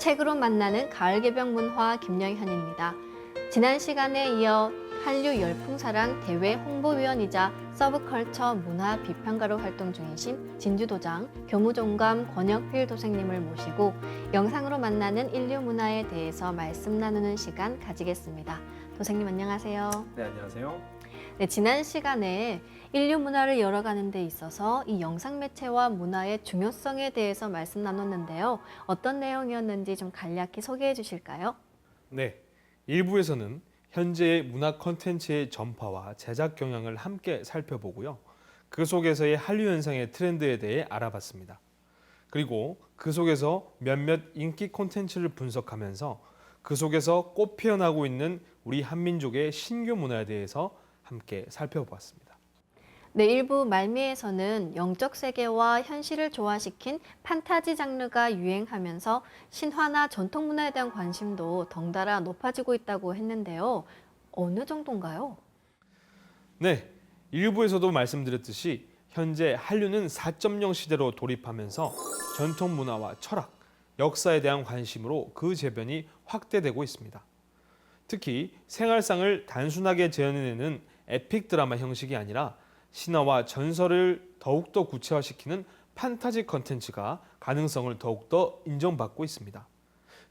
책으로 만나는 가을 개병 문화 김영현입니다. 지난 시간에 이어 한류 열풍사랑 대회 홍보위원이자 서브컬처 문화 비평가로 활동 중이신 진주도장 교무종감 권혁필 도생님을 모시고 영상으로 만나는 인류 문화에 대해서 말씀 나누는 시간 가지겠습니다. 도생님 안녕하세요. 네, 안녕하세요. 네, 지난 시간에 인류 문화를 열어가는 데 있어서 이 영상 매체와 문화의 중요성에 대해서 말씀 나눴는데요. 어떤 내용이었는지 좀 간략히 소개해 주실까요? 네, 1부에서는 현재의 문화 콘텐츠의 전파와 제작 경향을 함께 살펴보고요. 그 속에서의 한류 현상의 트렌드에 대해 알아봤습니다. 그리고 그 속에서 몇몇 인기 콘텐츠를 분석하면서 그 속에서 꽃 피어나고 있는 우리 한민족의 신규 문화에 대해서 함께 살펴보았습니다. 네, 일부 말미에서는 영적 세계와 현실을 조화시킨 판타지 장르가 유행하면서 신화나 전통 문화에 대한 관심도 덩달아 높아지고 있다고 했는데요. 어느 정도인가요? 네, 1부에서도 말씀드렸듯이 현재 한류는 4.0 시대로 돌입하면서 전통 문화와 철학, 역사에 대한 관심으로 그 재변이 확대되고 있습니다. 특히 생활상을 단순하게 재현해내는 에픽 드라마 형식이 아니라 신화와 전설을 더욱더 구체화시키는 판타지 컨텐츠가 가능성을 더욱더 인정받고 있습니다.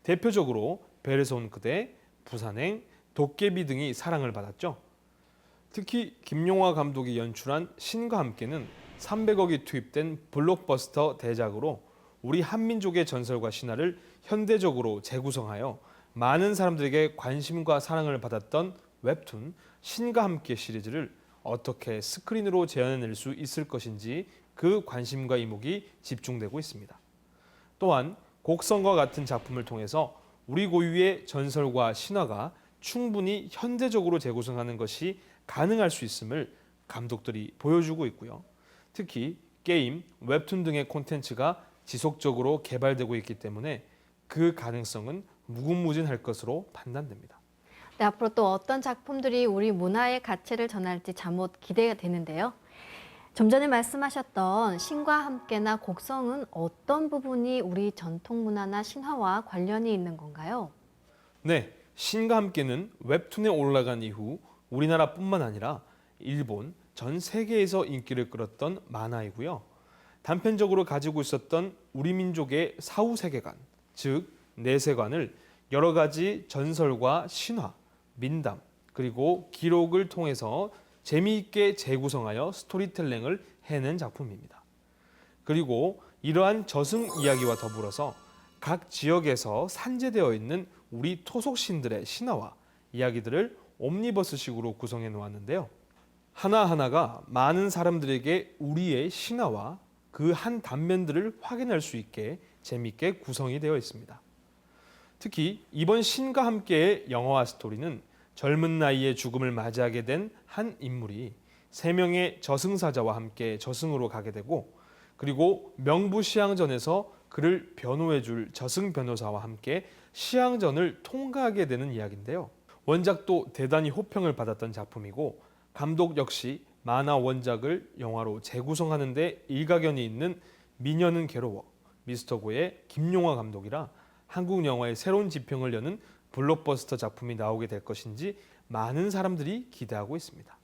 대표적으로 별에서 온 그대, 부산행, 도깨비 등이 사랑을 받았죠. 특히 김용화 감독이 연출한 신과 함께는 300억이 투입된 블록버스터 대작으로 우리 한민족의 전설과 신화를 현대적으로 재구성하여 많은 사람들에게 관심과 사랑을 받았던 웹툰 신과 함께 시리즈를 어떻게 스크린으로 재현해낼 수 있을 것인지 그 관심과 이목이 집중되고 있습니다. 또한 곡성과 같은 작품을 통해서 우리 고유의 전설과 신화가 충분히 현대적으로 재구성하는 것이 가능할 수 있음을 감독들이 보여주고 있고요. 특히 게임, 웹툰 등의 콘텐츠가 지속적으로 개발되고 있기 때문에 그 가능성은 무궁무진할 것으로 판단됩니다. 네, 앞으로 또 어떤 작품들이 우리 문화의 가치를 전할지 잠못 기대가 되는데요. 좀 전에 말씀하셨던 신과 함께나 곡성은 어떤 부분이 우리 전통 문화나 신화와 관련이 있는 건가요? 네, 신과 함께는 웹툰에 올라간 이후 우리나라뿐만 아니라 일본, 전 세계에서 인기를 끌었던 만화이고요. 단편적으로 가지고 있었던 우리 민족의 사후 세계관, 즉 내세관을 여러 가지 전설과 신화, 민담, 그리고 기록을 통해서 재미있게 재구성하여 스토리텔링을 해낸 작품입니다. 그리고 이러한 저승 이야기와 더불어서 각 지역에서 산재되어 있는 우리 토속신들의 신화와 이야기들을 옴니버스식으로 구성해 놓았는데요. 하나하나가 많은 사람들에게 우리의 신화와 그 한 단면들을 확인할 수 있게 재미있게 구성이 되어 있습니다. 특히 이번 신과 함께의 영화화 스토리는 젊은 나이에 죽음을 맞이하게 된 한 인물이 3명의 저승사자와 함께 저승으로 가게 되고 그리고 명부시향전에서 그를 변호해줄 저승 변호사와 함께 시향전을 통과하게 되는 이야기인데요. 원작도 대단히 호평을 받았던 작품이고 감독 역시 만화 원작을 영화로 재구성하는 데 일가견이 있는 미녀는 괴로워, 미스터고의 김용화 감독이라 한국 영화의 새로운 지평을 여는 블록버스터 작품이 나오게 될 것인지 많은 사람들이 기대하고 있습니다.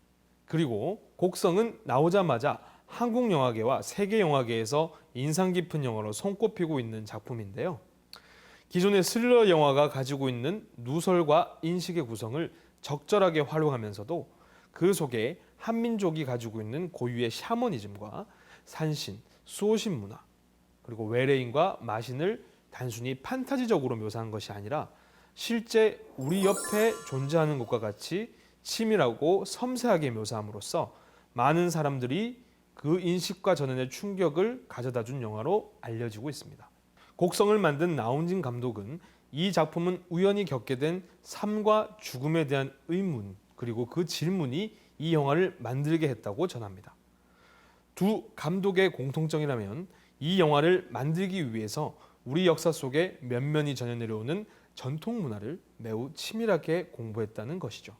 그리고 곡성은 나오자마자 한국 영화계와 세계 영화계에서 인상 깊은 영화로 손꼽히고 있는 작품인데요. 기존의 스릴러 영화가 가지고 있는 누설과 인식의 구성을 적절하게 활용하면서도 그 속에 한민족이 가지고 있는 고유의 샤머니즘과 산신, 수호신 문화, 그리고 외래인과 마신을 단순히 판타지적으로 묘사한 것이 아니라 실제 우리 옆에 존재하는 것과 같이 치밀하고 섬세하게 묘사함으로써 많은 사람들이 그 인식과 전환의 충격을 가져다 준 영화로 알려지고 있습니다. 곡성을 만든 나훈진 감독은 이 작품은 우연히 겪게 된 삶과 죽음에 대한 의문 그리고 그 질문이 이 영화를 만들게 했다고 전합니다. 두 감독의 공통점이라면 이 영화를 만들기 위해서 우리 역사 속에 면면이 전해 내려오는 전통 문화를 매우 치밀하게 공부했다는 것이죠.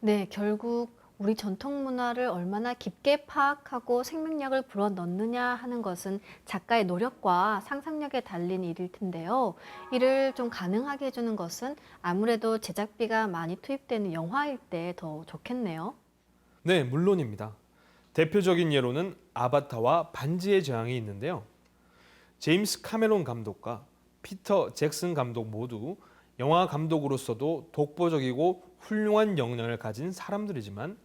네, 결국 우리 전통 문화를 얼마나 깊게 파악하고 생명력을 불어넣느냐 하는 것은 작가의 노력과 상상력에 달린 일일 텐데요. 이를 좀 가능하게 해주는 것은 아무래도 제작비가 많이 투입되는 영화일 때 더 좋겠네요. 네, 물론입니다. 대표적인 예로는 아바타와 반지의 제왕이 있는데요. 제임스 카메론 감독과 피터 잭슨 감독 모두 영화 감독으로서도 독보적이고 훌륭한 역량을 가진 사람들이지만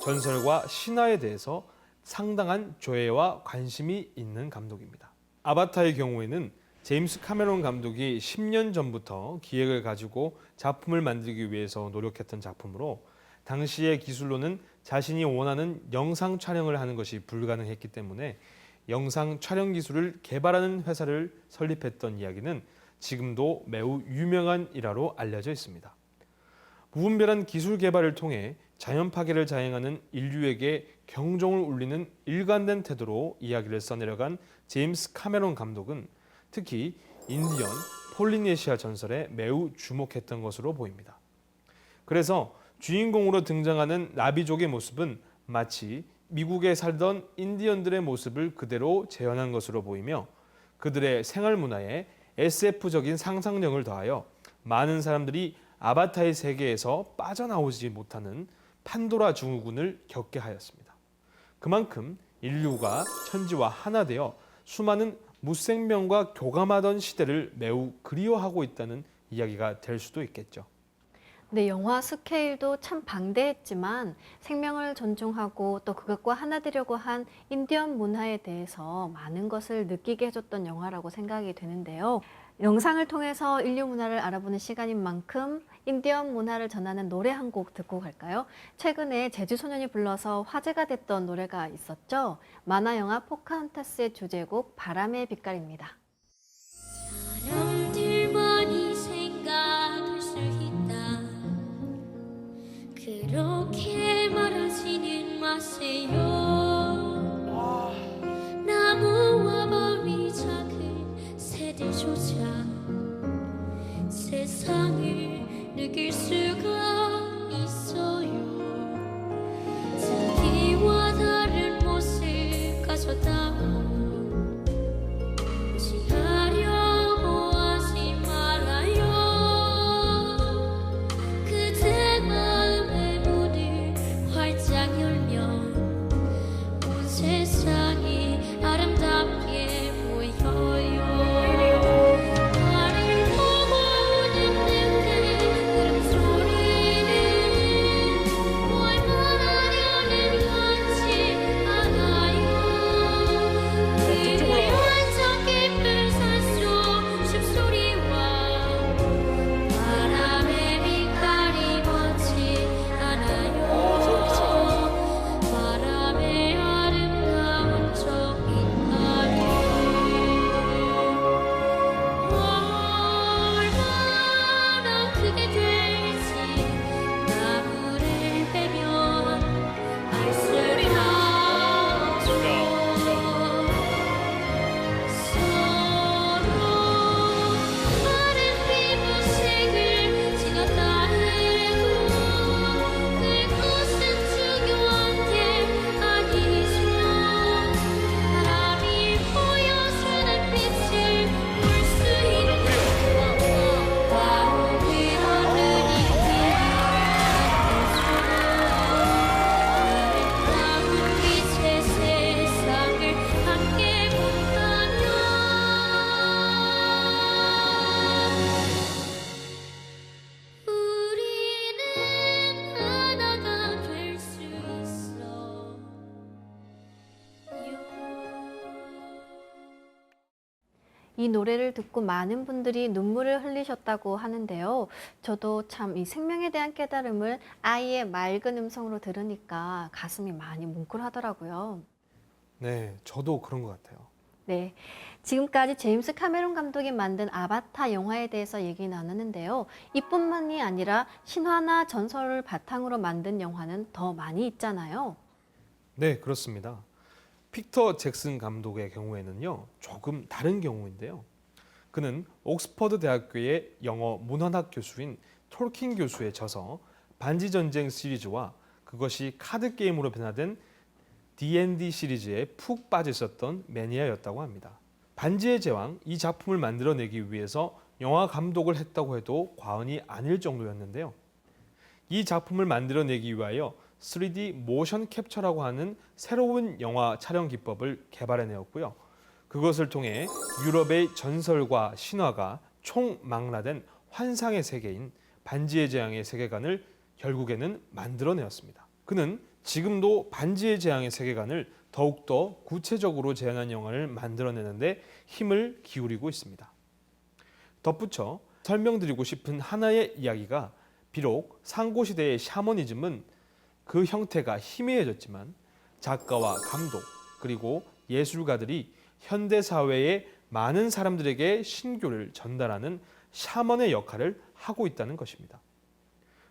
전설과 신화에 대해서 상당한 조예와 관심이 있는 감독입니다. 아바타의 경우에는 제임스 카메론 감독이 10년 전부터 기획을 가지고 작품을 만들기 위해서 노력했던 작품으로 당시의 기술로는 자신이 원하는 영상 촬영을 하는 것이 불가능했기 때문에 영상 촬영 기술을 개발하는 회사를 설립했던 이야기는 지금도 매우 유명한 일화로 알려져 있습니다. 무분별한 기술 개발을 통해 자연 파괴를 자행하는 인류에게 경종을 울리는 일관된 태도로 이야기를 써내려간 제임스 카메론 감독은 특히 인디언 폴리네시아 전설에 매우 주목했던 것으로 보입니다. 그래서 주인공으로 등장하는 나비족의 모습은 마치 미국에 살던 인디언들의 모습을 그대로 재현한 것으로 보이며 그들의 생활 문화에 SF적인 상상력을 더하여 많은 사람들이 아바타의 세계에서 빠져나오지 못하는 판도라 증후군을 겪게 하였습니다. 그만큼 인류가 천지와 하나 되어 수많은 무생명과 교감하던 시대를 매우 그리워하고 있다는 이야기가 될 수도 있겠죠. 네, 영화 스케일도 참 방대했지만 생명을 존중하고 또 그것과 하나 되려고 한 인디언 문화에 대해서 많은 것을 느끼게 해줬던 영화라고 생각이 되는데요. 영상을 통해서 인류 문화를 알아보는 시간인 만큼 인디언 문화를 전하는 노래 한 곡 듣고 갈까요? 최근에 제주소년이 불러서 화제가 됐던 노래가 있었죠. 만화 영화 포카혼타스의 주제곡 바람의 빛깔입니다. 사람들만이 생각할 수 있다. 그렇게 말하지는 마세요. 나무와 바위 작은 새들조차 세상을 느낄 수가 있어요. 자기와 다른 모습 가졌다고 무시하려고 하지 말아요. 그대 마음의 문을 활짝 열면 온 세상이 아름답게 보여요. 나를 보고 우는 그들 소리는 뭘 말하려는 건지 알아요. 그의 완전 깊은 산속 숨소리와 바람의 빛깔이 먼지 않아요. 바람의 아름다운 저 빛깔이 얼마나 크게 될지 나무를 빼면 알 수가 없죠. 서로 다른 피부색을 지녔다 해도 그것은 중요한 게 아니죠. 바람이 보여주는 빛을 볼 수 있는 바로 그 하늘이 아름다운 빛의 세상을 함께 본다면 우리는 하나가 될 수 있어요. 이 노래를 듣고 많은 분들이 눈물을 흘리셨다고 하는데요. 저도 참 이 생명에 대한 깨달음을 아이의 맑은 음성으로 들으니까 가슴이 많이 뭉클하더라고요. 네, 저도 그런 것 같아요. 네, 지금까지 제임스 카메론 감독이 만든 아바타 영화에 대해서 얘기 나누는데요. 이뿐만이 아니라 신화나 전설을 바탕으로 만든 영화는 더 많이 있잖아요. 네, 그렇습니다. 피터 잭슨 감독의 경우에는요, 조금 다른 경우인데요. 그는 옥스퍼드 대학교의 영어 문헌학 교수인 톨킨 교수에 져서 반지전쟁 시리즈와 그것이 카드 게임으로 변화된 D&D 시리즈에 푹 빠져 있었던 매니아였다고 합니다. 반지의 제왕 이 작품을 만들어내기 위해서 영화 감독을 했다고 해도 과언이 아닐 정도였는데요. 이 작품을 만들어내기 위하여 3D 모션 캡처라고 하는 새로운 영화 촬영 기법을 개발해내었고요. 그것을 통해 유럽의 전설과 신화가 총망라된 환상의 세계인 반지의 제왕의 세계관을 결국에는 만들어내었습니다. 그는 지금도 반지의 제왕의 세계관을 더욱더 구체적으로 재현한 영화를 만들어내는데 힘을 기울이고 있습니다. 덧붙여 설명드리고 싶은 하나의 이야기가 비록 상고시대의 샤머니즘은 그 형태가 희미해졌지만 작가와 감독 그리고 예술가들이 현대사회의 많은 사람들에게 신교를 전달하는 샤먼의 역할을 하고 있다는 것입니다.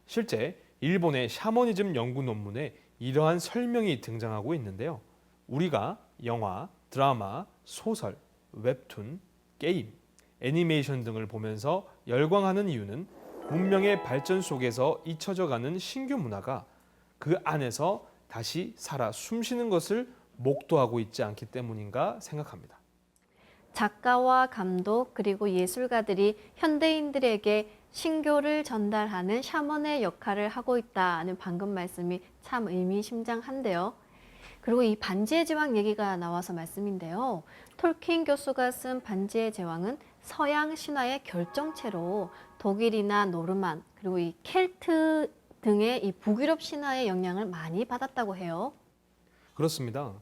실제 일본의 샤머니즘 연구 논문에 이러한 설명이 등장하고 있는데요. 우리가 영화, 드라마, 소설, 웹툰, 게임, 애니메이션 등을 보면서 열광하는 이유는 문명의 발전 속에서 잊혀져가는 신규 문화가 그 안에서 다시 살아 숨쉬는 것을 목도하고 있지 않기 때문인가 생각합니다. 작가와 감독 그리고 예술가들이 현대인들에게 신교를 전달하는 샤먼의 역할을 하고 있다는 방금 말씀이 참 의미심장한데요. 그리고 이 반지의 제왕 얘기가 나와서 말씀인데요. 톨킨 교수가 쓴 반지의 제왕은 서양 신화의 결정체로 독일이나 노르만 그리고 이 켈트 등의 이 북유럽 신화의 영향을 많이 받았다고 해요. 그렇습니다.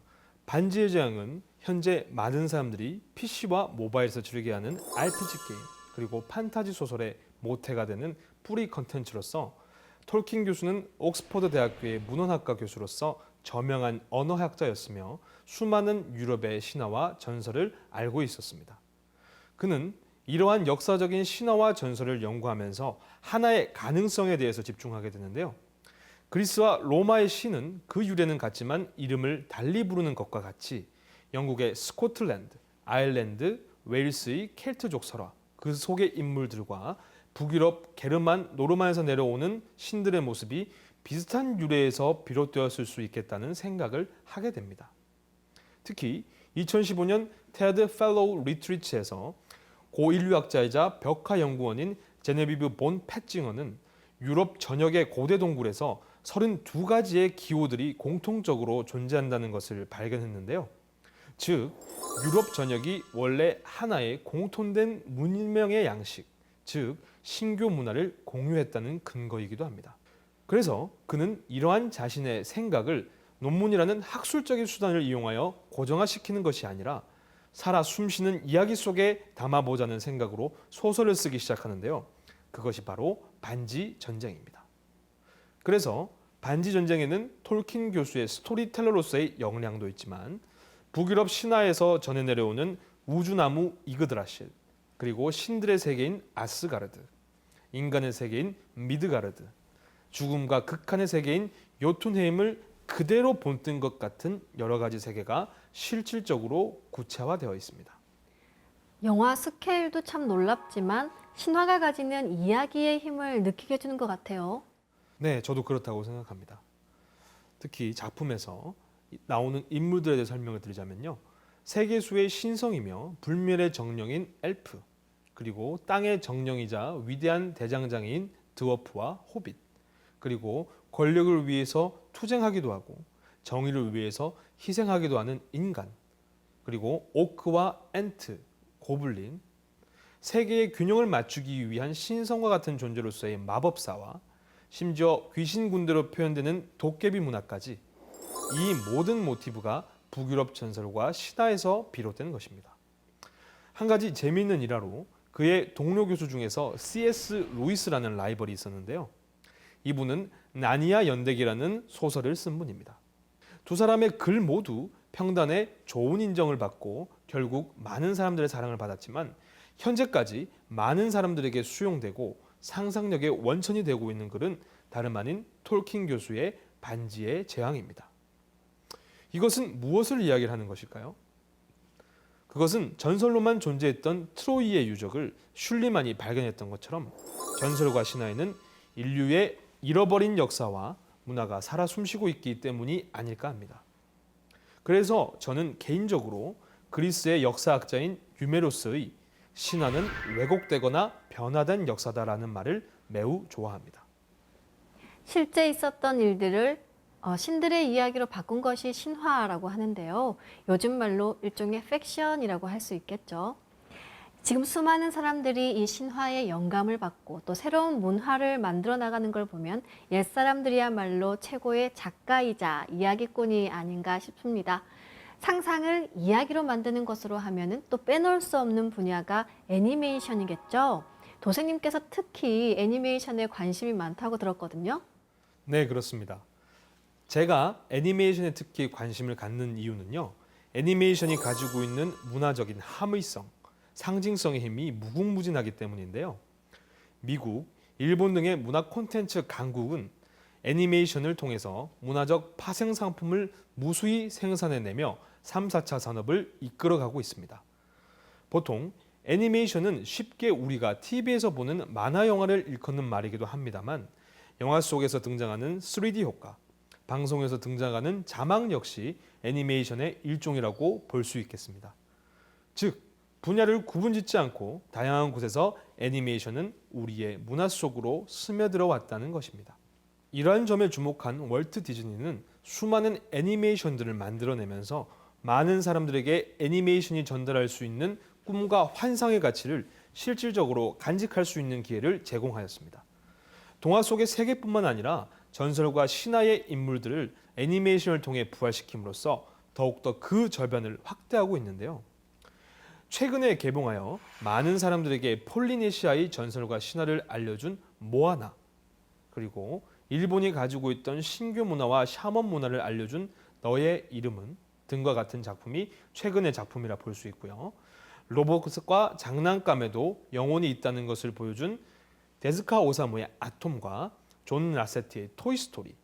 반지의 제왕은 현재 많은 사람들이 PC와 모바일에서 즐겨 하는 RPG 게임 그리고 판타지 소설의 모태가 되는 뿌리 컨텐츠로서 톨킨 교수는 옥스퍼드 대학교의 문헌학과 교수로서 저명한 언어학자였으며 수많은 유럽의 신화와 전설을 알고 있었습니다. 그는 이러한 역사적인 신화와 전설을 연구하면서 하나의 가능성에 대해서 집중하게 되는데요. 그리스와 로마의 신은 그 유래는 같지만 이름을 달리 부르는 것과 같이 영국의 스코틀랜드, 아일랜드, 웨일스의 켈트족 설화, 그 속의 인물들과 북유럽, 게르만, 노르만에서 내려오는 신들의 모습이 비슷한 유래에서 비롯되었을 수 있겠다는 생각을 하게 됩니다. 특히 2015년 테드 펠로우 리트리츠에서 고인류학자이자 벽화 연구원인 제네비브 본 패징어는 유럽 전역의 고대 동굴에서 32가지의 기호들이 공통적으로 존재한다는 것을 발견했는데요. 즉, 유럽 전역이 원래 하나의 공통된 문명의 양식, 즉 신교 문화를 공유했다는 근거이기도 합니다. 그래서 그는 이러한 자신의 생각을 논문이라는 학술적인 수단을 이용하여 고정화시키는 것이 아니라 살아 숨쉬는 이야기 속에 담아보자는 생각으로 소설을 쓰기 시작하는데요. 그것이 바로 반지 전쟁입니다. 그래서 반지 전쟁에는 톨킨 교수의 스토리텔러로서의 역량도 있지만 북유럽 신화에서 전해 내려오는 우주나무 이그드라실, 그리고 신들의 세계인 아스가르드, 인간의 세계인 미드가르드, 죽음과 극한의 세계인 요툰헤임을 그대로 본뜬 것 같은 여러 가지 세계가 실질적으로 구체화되어 있습니다. 영화 스케일도 참 놀랍지만 신화가 가지는 이야기의 힘을 느끼게 해주는 것 같아요. 네, 저도 그렇다고 생각합니다. 특히 작품에서 나오는 인물들에 대해 설명을 드리자면요. 세계수의 신성이며 불멸의 정령인 엘프, 그리고 땅의 정령이자 위대한 대장장이인 드워프와 호빗, 그리고 권력을 위해서 투쟁하기도 하고 정의를 위해서 희생하기도 하는 인간, 그리고 오크와 엔트, 고블린, 세계의 균형을 맞추기 위한 신성과 같은 존재로서의 마법사와 심지어 귀신 군대로 표현되는 도깨비 문화까지 이 모든 모티브가 북유럽 전설과 신화에서 비롯된 것입니다. 한 가지 재미있는 일화로 그의 동료 교수 중에서 C.S. 루이스라는 라이벌이 있었는데요. 이분은 나니아 연대기라는 소설을 쓴 분입니다. 두 사람의 글 모두 평단에 좋은 인정을 받고 결국 많은 사람들의 사랑을 받았지만 현재까지 많은 사람들에게 수용되고 상상력의 원천이 되고 있는 글은 다름 아닌 톨킨 교수의 반지의 제왕입니다. 이것은 무엇을 이야기를 하는 것일까요? 그것은 전설로만 존재했던 트로이의 유적을 슐리만이 발견했던 것처럼 전설과 신화에는 인류의 잃어버린 역사와 문화가 살아 숨쉬고 있기 때문이 아닐까 합니다. 그래서 저는 개인적으로 그리스의 역사학자인 유메로스의 신화는 왜곡되거나 변화된 역사다라는 말을 매우 좋아합니다. 실제 있었던 일들을 신들의 이야기로 바꾼 것이 신화라고 하는데요. 요즘 말로 일종의 팩션이라고 할 수 있겠죠. 지금 수많은 사람들이 이 신화의 영감을 받고 또 새로운 문화를 만들어 나가는 걸 보면 옛사람들이야말로 최고의 작가이자 이야기꾼이 아닌가 싶습니다. 상상을 이야기로 만드는 것으로 하면은 또 빼놓을 수 없는 분야가 애니메이션이겠죠. 도생님께서 특히 애니메이션에 관심이 많다고 들었거든요. 네, 그렇습니다. 제가 애니메이션에 특히 관심을 갖는 이유는요. 애니메이션이 가지고 있는 문화적인 함의성, 상징성의 힘이 무궁무진하기 때문인데요. 미국, 일본 등의 문화 콘텐츠 강국은 애니메이션을 통해서 문화적 파생 상품을 무수히 생산해내며 3, 4차 산업을 이끌어가고 있습니다. 보통 애니메이션은 쉽게 우리가 TV에서 보는 만화 영화를 일컫는 말이기도 합니다만 영화 속에서 등장하는 3D 효과, 방송에서 등장하는 자막 역시 애니메이션의 일종이라고 볼 수 있겠습니다. 즉, 분야를 구분짓지 않고 다양한 곳에서 애니메이션은 우리의 문화 속으로 스며들어 왔다는 것입니다. 이러한 점에 주목한 월트 디즈니는 수많은 애니메이션들을 만들어내면서 많은 사람들에게 애니메이션이 전달할 수 있는 꿈과 환상의 가치를 실질적으로 간직할 수 있는 기회를 제공하였습니다. 동화 속의 세계뿐만 아니라 전설과 신화의 인물들을 애니메이션을 통해 부활시킴으로써 더욱더 그 저변을 확대하고 있는데요. 최근에 개봉하여 많은 사람들에게 폴리네시아의 전설과 신화를 알려준 모아나, 그리고 일본이 가지고 있던 신규 문화와 샤먼 문화를 알려준 너의 이름은 등과 같은 작품이 최근의 작품이라 볼 수 있고요. 로봇과 장난감에도 영혼이 있다는 것을 보여준 데스카 오사무의 아톰과 존 라세티의 토이스토리,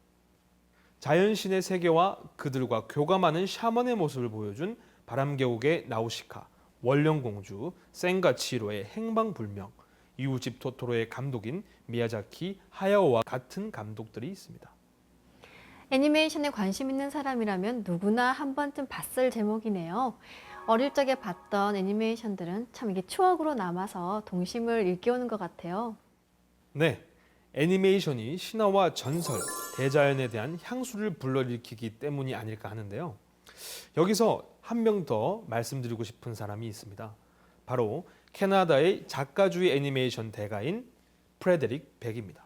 자연신의 세계와 그들과 교감하는 샤먼의 모습을 보여준 바람계곡의 나우시카, 원령공주, 센과 치히로의 행방불명, 이웃집 토토로의 감독인 미야자키 하야오와 같은 감독들이 있습니다. 애니메이션에 관심 있는 사람이라면 누구나 한 번쯤 봤을 제목이네요. 어릴 적에 봤던 애니메이션들은 참 이게 추억으로 남아서 동심을 일깨우는 것 같아요. 네, 애니메이션이 신화와 전설, 대자연에 대한 향수를 불러일으키기 때문이 아닐까 하는데요. 여기서 한 명 더 말씀드리고 싶은 사람이 있습니다. 바로 캐나다의 작가주의 애니메이션 대가인 프레데릭 백입니다.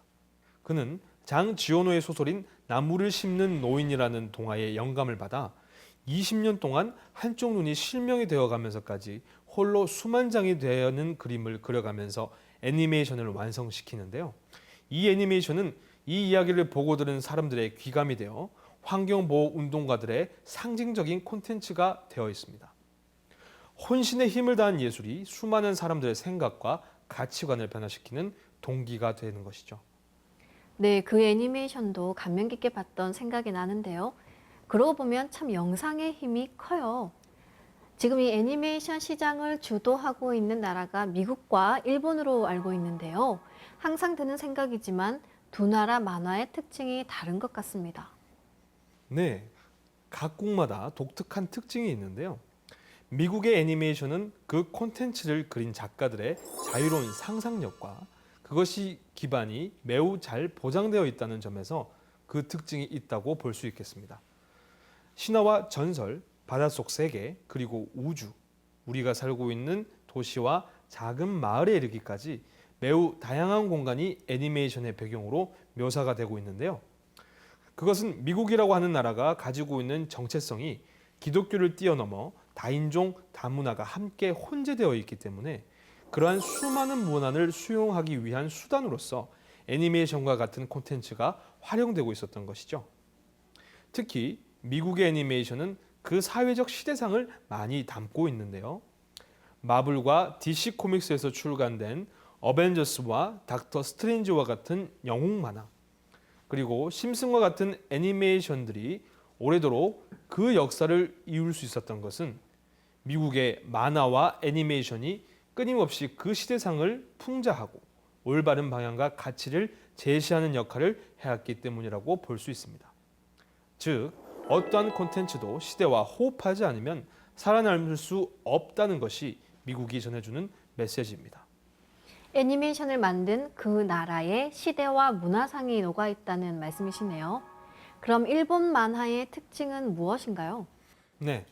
그는 장 지오노의 소설인 나무를 심는 노인이라는 동화의 영감을 받아 20년 동안 한쪽 눈이 실명이 되어가면서까지 홀로 수만 장이 되는 그림을 그려가면서 애니메이션을 완성시키는데요. 이 애니메이션은 이 이야기를 보고 들은 사람들의 귀감이 되어 환경보호 운동가들의 상징적인 콘텐츠가 되어 있습니다. 혼신의 힘을 다한 예술이 수많은 사람들의 생각과 가치관을 변화시키는 동기가 되는 것이죠. 네, 그 애니메이션도 감명 깊게 봤던 생각이 나는데요. 그러고 보면 참 영상의 힘이 커요. 지금 이 애니메이션 시장을 주도하고 있는 나라가 미국과 일본으로 알고 있는데요. 항상 드는 생각이지만 두 나라 만화의 특징이 다른 것 같습니다. 네, 각국마다 독특한 특징이 있는데요. 미국의 애니메이션은 그 콘텐츠를 그린 작가들의 자유로운 상상력과 그것이 기반이 매우 잘 보장되어 있다는 점에서 그 특징이 있다고 볼 수 있겠습니다. 신화와 전설, 바닷속 세계, 그리고 우주, 우리가 살고 있는 도시와 작은 마을에 이르기까지 매우 다양한 공간이 애니메이션의 배경으로 묘사가 되고 있는데요. 그것은 미국이라고 하는 나라가 가지고 있는 정체성이 기독교를 뛰어넘어 다인종, 다문화가 함께 혼재되어 있기 때문에 그러한 수많은 문화를 수용하기 위한 수단으로서 애니메이션과 같은 콘텐츠가 활용되고 있었던 것이죠. 특히 미국의 애니메이션은 그 사회적 시대상을 많이 담고 있는데요. 마블과 DC 코믹스에서 출간된 어벤져스와 닥터 스트레인지와 같은 영웅 만화, 그리고 심슨과 같은 애니메이션들이 오래도록 그 역사를 이을 수 있었던 것은 미국의 만화와 애니메이션이 끊임없이 그 시대상을 풍자하고 올바른 방향과 가치를 제시하는 역할을 해왔기 때문이라고 볼 수 있습니다. 즉, 어떠한 콘텐츠도 시대와 호흡하지 않으면 살아남을 수 없다는 것이 미국이 전해주는 메시지입니다. 애니메이션을 만든 그 나라의 시대와 문화상이 녹아 있다는 말씀이시네요. 그럼 일본 만화의 특징은 무엇인가요? 네,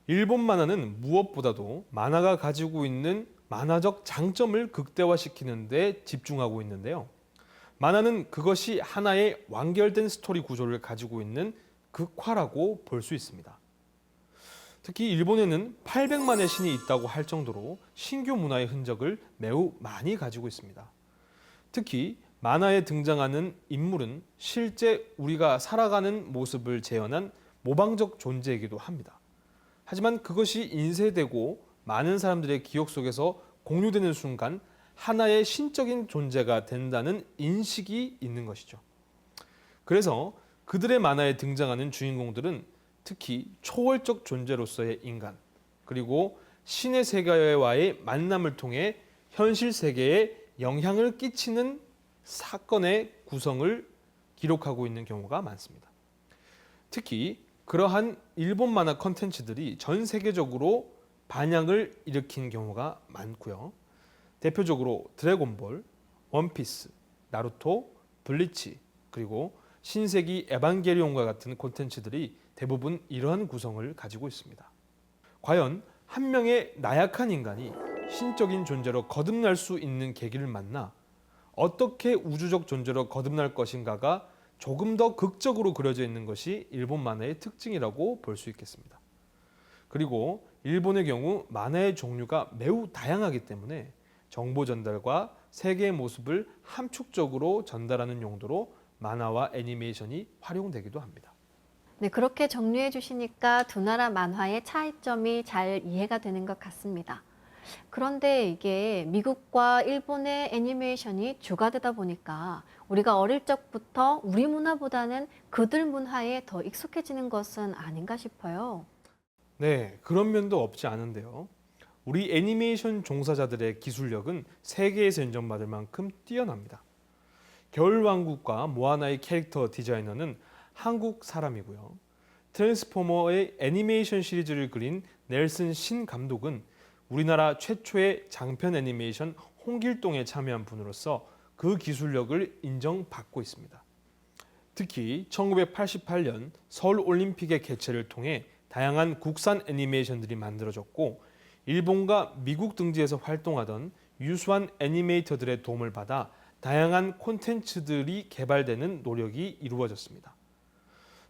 일본 만화는 무엇보다도 만화가 가지고 있는 만화적 장점을 극대화시키는 데 집중하고 있는데요. 만화는 그것이 하나의 완결된 스토리 구조를 가지고 있는 극화라고 볼 수 있습니다. 특히 일본에는 800만의 신이 있다고 할 정도로 신규 문화의 흔적을 매우 많이 가지고 있습니다. 특히 만화에 등장하는 인물은 실제 우리가 살아가는 모습을 재현한 모방적 존재이기도 합니다. 하지만 그것이 인쇄되고 많은 사람들의 기억 속에서 공유되는 순간 하나의 신적인 존재가 된다는 인식이 있는 것이죠. 그래서 그들의 만화에 등장하는 주인공들은 특히 초월적 존재로서의 인간, 그리고 신의 세계와의 만남을 통해 현실 세계에 영향을 끼치는 사건의 구성을 기록하고 있는 경우가 많습니다. 특히 그러한 일본 만화 컨텐츠들이 전 세계적으로 반향을 일으킨 경우가 많고요. 대표적으로 드래곤볼, 원피스, 나루토, 블리치, 그리고 신세기 에반게리온과 같은 콘텐츠들이 대부분 이러한 구성을 가지고 있습니다. 과연 한 명의 나약한 인간이 신적인 존재로 거듭날 수 있는 계기를 만나 어떻게 우주적 존재로 거듭날 것인가가 조금 더 극적으로 그려져 있는 것이 일본 만화의 특징이라고 볼 수 있겠습니다. 그리고 일본의 경우 만화의 종류가 매우 다양하기 때문에 정보 전달과 세계의 모습을 함축적으로 전달하는 용도로 만화와 애니메이션이 활용되기도 합니다. 네, 그렇게 정리해 주시니까 두 나라 만화의 차이점이 잘 이해가 되는 것 같습니다. 그런데 이게 미국과 일본의 애니메이션이 주가 되다 보니까 우리가 어릴 적부터 우리 문화보다는 그들 문화에 더 익숙해지는 것은 아닌가 싶어요. 네, 그런 면도 없지 않은데요. 우리 애니메이션 종사자들의 기술력은 세계에서 인정받을 만큼 뛰어납니다. 겨울왕국과 모아나의 캐릭터 디자이너는 한국 사람이고요. 트랜스포머의 애니메이션 시리즈를 그린 넬슨 신 감독은 우리나라 최초의 장편 애니메이션 홍길동에 참여한 분으로서 그 기술력을 인정받고 있습니다. 특히 1988년 서울 올림픽의 개최를 통해 다양한 국산 애니메이션들이 만들어졌고 일본과 미국 등지에서 활동하던 유수한 애니메이터들의 도움을 받아 다양한 콘텐츠들이 개발되는 노력이 이루어졌습니다.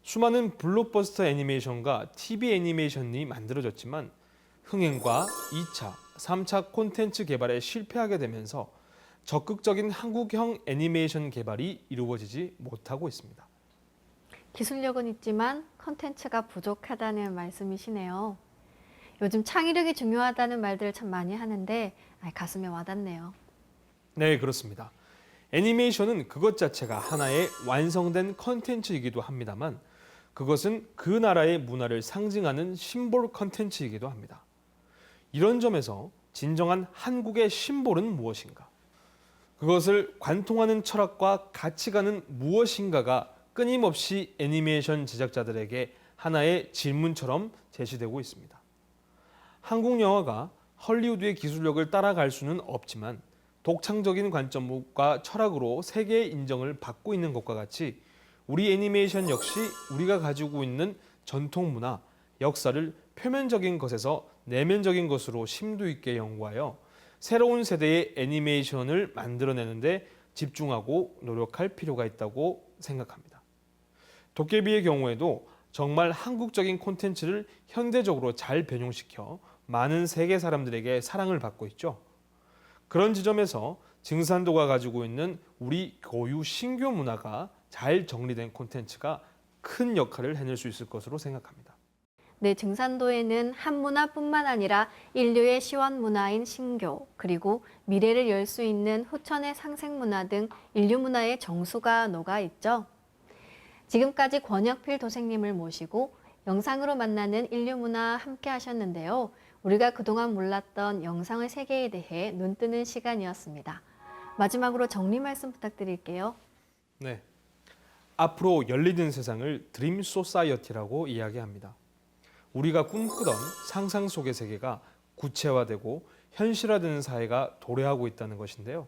수많은 블록버스터 애니메이션과 TV 애니메이션이 만들어졌지만 흥행과 2차, 3차 콘텐츠 개발에 실패하게 되면서 적극적인 한국형 애니메이션 개발이 이루어지지 못하고 있습니다. 기술력은 있지만 컨텐츠가 부족하다는 말씀이시네요. 요즘 창의력이 중요하다는 말들을 참 많이 하는데 가슴에 와닿네요. 네, 그렇습니다. 애니메이션은 그것 자체가 하나의 완성된 컨텐츠이기도 합니다만 그것은 그 나라의 문화를 상징하는 심볼 컨텐츠이기도 합니다. 이런 점에서 진정한 한국의 심볼은 무엇인가? 그것을 관통하는 철학과 가치관은 무엇인가가 끊임없이 애니메이션 제작자들에게 하나의 질문처럼 제시되고 있습니다. 한국 영화가 헐리우드의 기술력을 따라갈 수는 없지만 독창적인 관점과 철학으로 세계의 인정을 받고 있는 것과 같이 우리 애니메이션 역시 우리가 가지고 있는 전통 문화, 역사를 표면적인 것에서 내면적인 것으로 심도 있게 연구하여 새로운 세대의 애니메이션을 만들어내는데 집중하고 노력할 필요가 있다고 생각합니다. 도깨비의 경우에도 정말 한국적인 콘텐츠를 현대적으로 잘 변형시켜 많은 세계 사람들에게 사랑을 받고 있죠. 그런 지점에서 증산도가 가지고 있는 우리 고유 신규 문화가 잘 정리된 콘텐츠가 큰 역할을 해낼 수 있을 것으로 생각합니다. 네, 증산도에는 한문화뿐만 아니라 인류의 시원 문화인 신교, 그리고 미래를 열 수 있는 후천의 상생문화 등 인류 문화의 정수가 녹아 있죠. 지금까지 권혁필 도생님을 모시고 영상으로 만나는 인류 문화 함께 하셨는데요. 우리가 그동안 몰랐던 영상의 세계에 대해 눈뜨는 시간이었습니다. 마지막으로 정리 말씀 부탁드릴게요. 네. 앞으로 열리는 세상을 드림 소사이어티라고 이야기합니다. 우리가 꿈꾸던 상상 속의 세계가 구체화되고 현실화되는 사회가 도래하고 있다는 것인데요.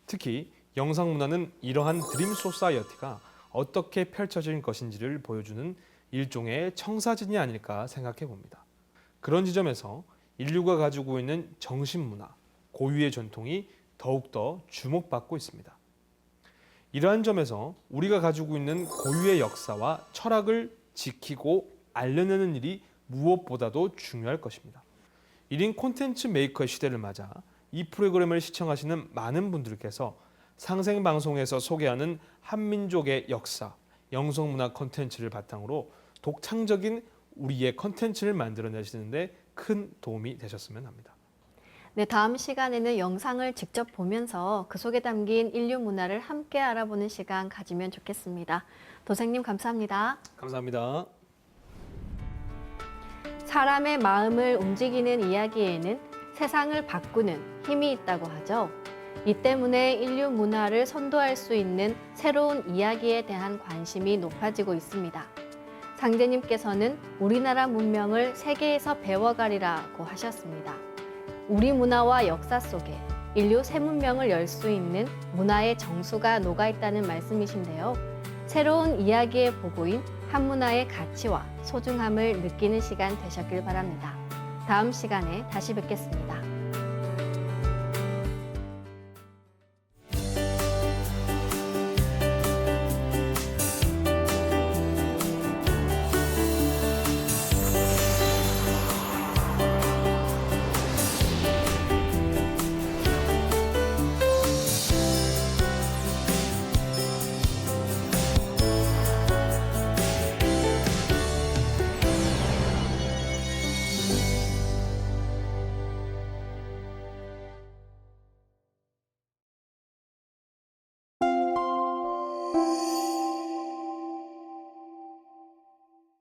특히 영상문화는 이러한 드림 소사이어티가 어떻게 펼쳐질 것인지를 보여주는 일종의 청사진이 아닐까 생각해 봅니다. 그런 지점에서 인류가 가지고 있는 정신문화, 고유의 전통이 더욱더 주목받고 있습니다. 이러한 점에서 우리가 가지고 있는 고유의 역사와 철학을 지키고 알려내는 일이 무엇보다도 중요할 것입니다. 1인 콘텐츠 메이커의 시대를 맞아 이 프로그램을 시청하시는 많은 분들께서 상생방송에서 소개하는 한민족의 역사, 영성문화 콘텐츠를 바탕으로 독창적인 우리의 콘텐츠를 만들어내시는데 큰 도움이 되셨으면 합니다. 네, 다음 시간에는 영상을 직접 보면서 그 속에 담긴 인류 문화를 함께 알아보는 시간 가지면 좋겠습니다. 도생님 감사합니다. 감사합니다. 사람의 마음을 움직이는 이야기에는 세상을 바꾸는 힘이 있다고 하죠. 이 때문에 인류 문화를 선도할 수 있는 새로운 이야기에 대한 관심이 높아지고 있습니다. 상제님께서는 우리나라 문명을 세계에서 배워가리라고 하셨습니다. 우리 문화와 역사 속에 인류 새 문명을 열 수 있는 문화의 정수가 녹아있다는 말씀이신데요. 새로운 이야기의 보고인 한문화의 가치와 소중함을 느끼는 시간 되셨길 바랍니다. 다음 시간에 다시 뵙겠습니다.